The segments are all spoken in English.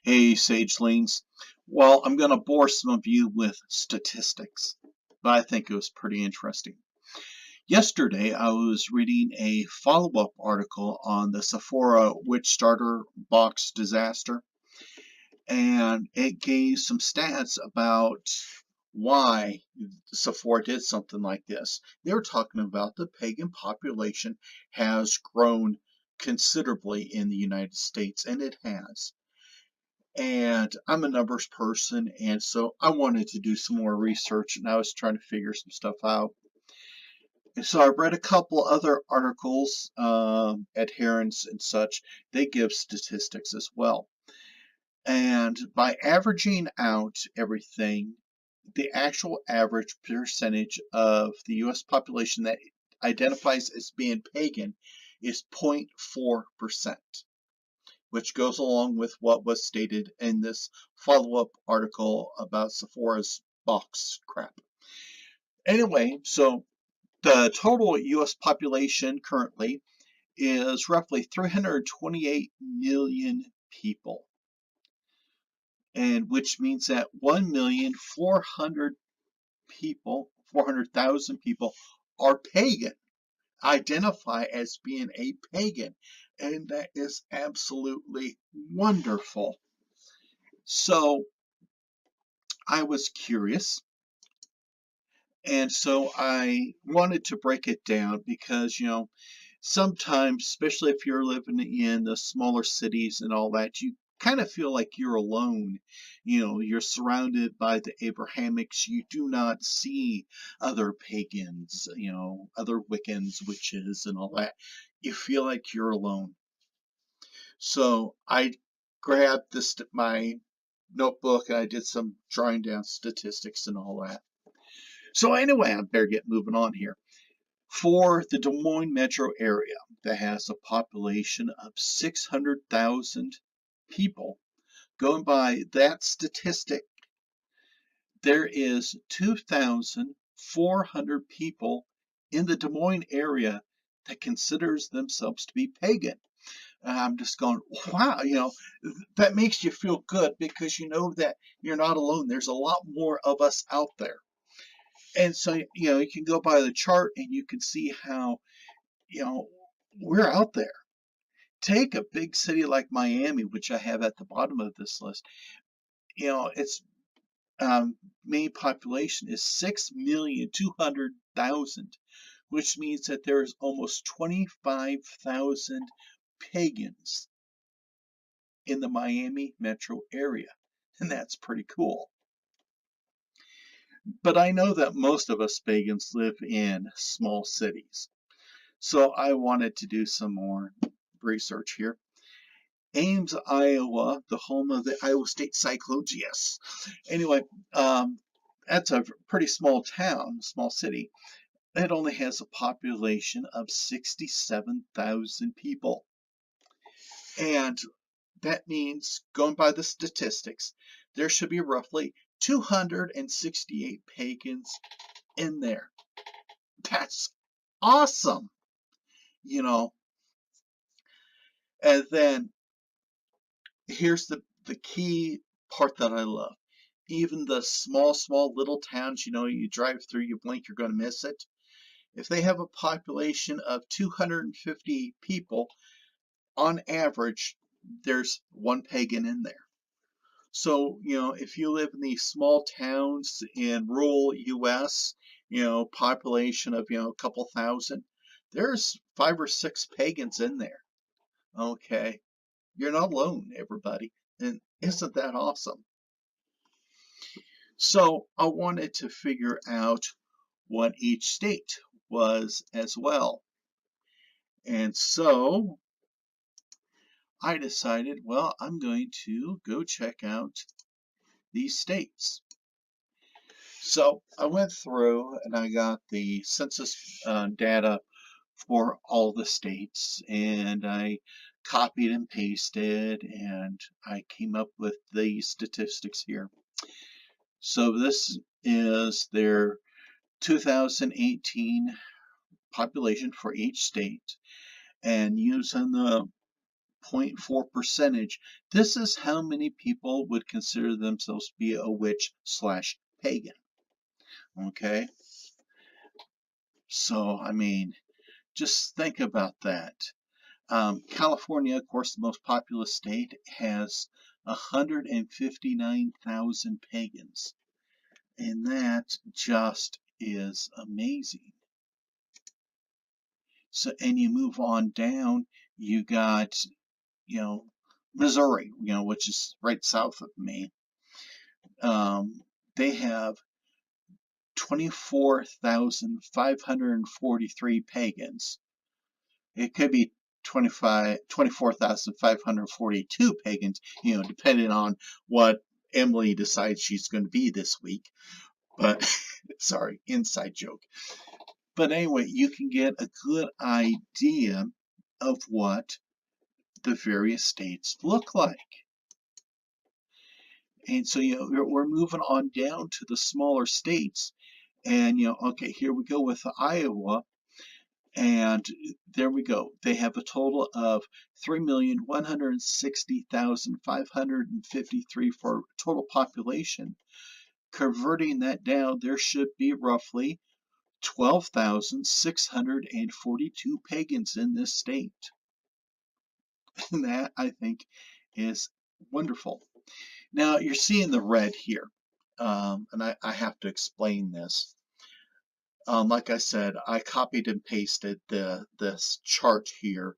Hey, Sagelings. Well, I'm going to bore some of you with statistics, but I think it was pretty interesting. Yesterday, I was reading a follow-up article on the Sephora witch starter box disaster, and it gave some stats about why Sephora did something like this. They were talking about the pagan population has grown considerably in the United States, and it has. And I'm a numbers person, and so I wanted to do some more research, and I was trying to figure some stuff out. And so I read a couple other articles, adherents and such. They give statistics as well. And by averaging out everything, the actual average percentage of the U.S. population that identifies as being pagan is 0.4%. Which goes along with what was stated in this follow-up article about Sephora's box crap. Anyway, so the total U.S. population currently is roughly 328 million people, and which means that 1,400,000 people are pagan, identify as being a pagan, and that is absolutely wonderful. So I was curious, and so I wanted to break it down because, sometimes, especially if you're living in the smaller cities and all that, you kind of feel like you're alone. You're surrounded by the Abrahamics. You do not see other pagans, other Wiccans, witches, and all that. You feel like you're alone. So I grabbed my notebook, and I did some drawing down statistics and all that. So anyway, I better get moving on here. For the Des Moines metro area that has a population of 600,000 people, going by that statistic, there is 2,400 people in the Des Moines area that considers themselves to be pagan. And I'm just going, wow, that makes you feel good because you know that you're not alone. There's a lot more of us out there. And so, you can go by the chart and you can see how, we're out there. Take a big city like Miami, which I have at the bottom of this list. Its main population is 6,200,000, which means that there is almost 25,000 pagans in the Miami metro area. And that's pretty cool. But I know that most of us pagans live in small cities. So I wanted to do some more research here. Ames, Iowa, the home of the Iowa State Cyclones, yes. Anyway, that's a pretty small town, small city. It only has a population of 67,000 people. And that means, going by the statistics, there should be roughly 268 pagans in there. That's awesome, And then here's the key part that I love. Even the small little towns, you drive through, you blink, you're going to miss it. If they have a population of 250 people, on average, there's one pagan in there. So, if you live in these small towns in rural US, population of, a couple thousand, there's 5 or 6 pagans in there. Okay. You're not alone, everybody. And isn't that awesome? So I wanted to figure out what each state was as well. And so I decided, well, I'm going to go check out these states. So I went through and I got the census data for all the states, and I copied and pasted, and I came up with the statistics here. So this is their 2018 population for each state, and using the 0.4%. This is how many people would consider themselves to be a witch slash pagan. Okay? So, I mean, just think about that. California, of course, the most populous state, has 159,000 pagans. And that just is amazing. So, and you move on down, you got, Missouri, which is right south of me. They have 24,543 pagans. It could be 24,542 pagans, depending on what Emily decides she's going to be this week. But, sorry, inside joke. But anyway, you can get a good idea of what the various states look like. And so, we're moving on down to the smaller states. And, okay, here we go with Iowa. And there we go. They have a total of 3,160,553 for total population. Converting that down, there should be roughly 12,642 pagans in this state. And that, I think, is wonderful. Now, you're seeing the red here, and I have to explain this. Like I said, I copied and pasted this chart here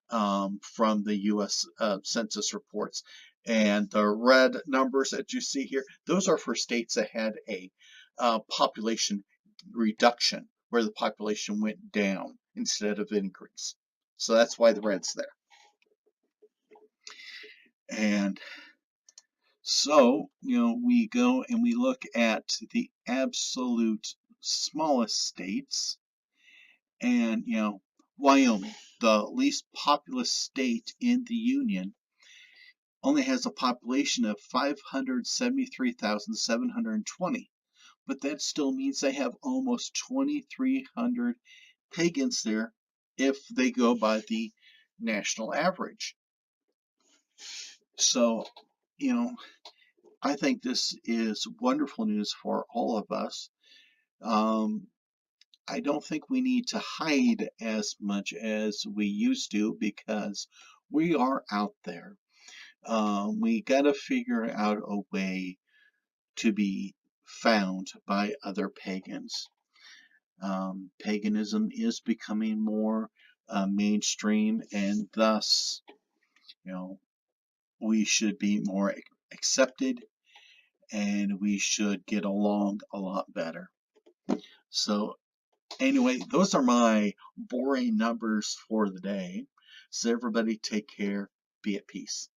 from the U.S. Census reports. And the red numbers that you see here, those are for states that had a population reduction, where the population went down instead of increase. So that's why the red's there. And so, we go and we look at the absolute smallest states. And, Wyoming, the least populous state in the Union, only has a population of 573,720. But that still means they have almost 2,300 pagans there if they go by the national average. So, I think this is wonderful news for all of us. I don't think we need to hide as much as we used to, because we are out there. We got to figure out a way to be found by other pagans. Paganism is becoming more mainstream, and thus, we should be more accepted, and we should get along a lot better. So anyway, those are my boring numbers for the day. So everybody take care. Be at peace.